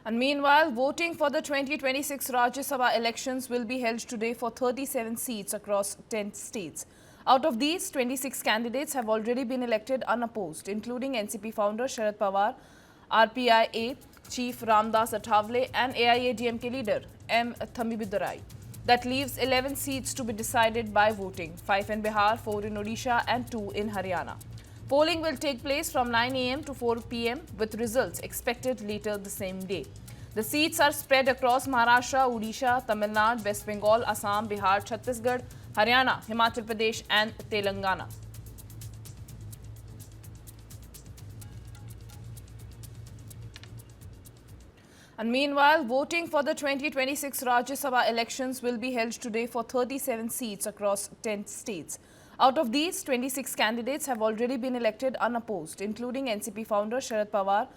And meanwhile, voting for the 2026 Rajya Sabha elections will be held today for 37 seats across 10 states. Out of these, 26 candidates have already been elected unopposed, including NCP founder Sharad Pawar, RPIA Chief Ramdas Athavale and AIADMK leader M. Thambidurai. That leaves 11 seats to be decided by voting, 5 in Bihar, 4 in Odisha and 2 in Haryana. Polling will take place from 9 a.m. to 4 p.m. with results expected later the same day. The seats are spread across Maharashtra, Odisha, Tamil Nadu, West Bengal, Assam, Bihar, Chhattisgarh, Haryana, Himachal Pradesh and Telangana. And meanwhile, voting for the 2026 Rajya Sabha elections will be held today for 37 seats across 10 states. Out of these, 26 candidates have already been elected unopposed, including NCP founder Sharad Pawar,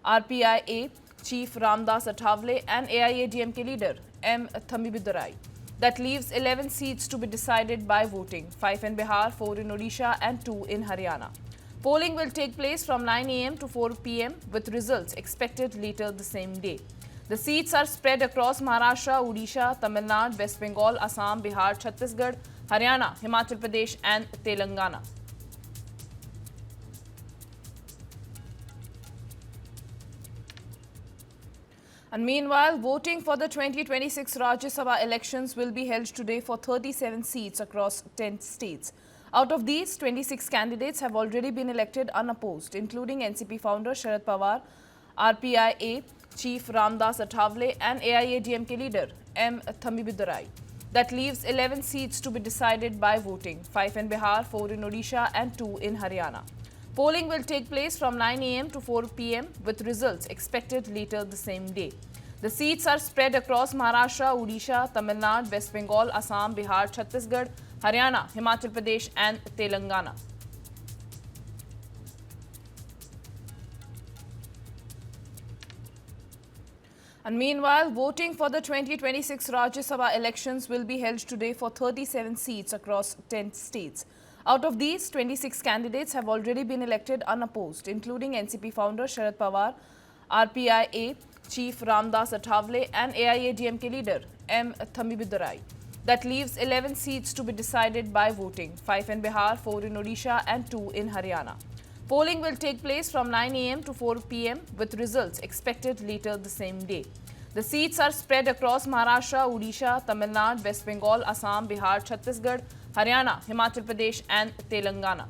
RPIA Chief Ramdas Athavale and AIADMK leader M. Thambidurai. That leaves 11 seats to be decided by voting, 5 in Bihar, 4 in Odisha and 2 in Haryana. Polling will take place from 9 a.m. to 4 p.m. with results expected later the same day. The seats are spread across Maharashtra, Odisha, Tamil Nadu, West Bengal, Assam, Bihar, Chhattisgarh, Haryana, Himachal Pradesh and Telangana. And meanwhile, voting for the 2026 Rajya Sabha elections will be held today for 37 seats across 10 states. Out of these, 26 candidates have already been elected unopposed, including NCP founder Sharad Pawar, RPIA Chief Ramdas Athavale and AIADMK leader M. Thambidurai. That leaves 11 seats to be decided by voting, 5 in Bihar, 4 in Odisha and 2 in Haryana. Polling will take place from 9 a.m. to 4 p.m. with results expected later the same day. The seats are spread across Maharashtra, Odisha, Tamil Nadu, West Bengal, Assam, Bihar, Chhattisgarh, Haryana, Himachal Pradesh and Telangana. And meanwhile, voting for the 2026 Rajya Sabha elections will be held today for 37 seats across 10 states. Out of these, 26 candidates have already been elected unopposed, including NCP founder Sharad Pawar, RPIA Chief Ramdas Athavale and AIADMK leader M. Thambidurai. That leaves 11 seats to be decided by voting, 5 in Bihar, 4 in Odisha and 2 in Haryana. Polling will take place from 9 a.m. to 4 p.m. with results expected later the same day. The seats are spread across Maharashtra, Odisha, Tamil Nadu, West Bengal, Assam, Bihar, Chhattisgarh, Haryana, Himachal Pradesh and Telangana.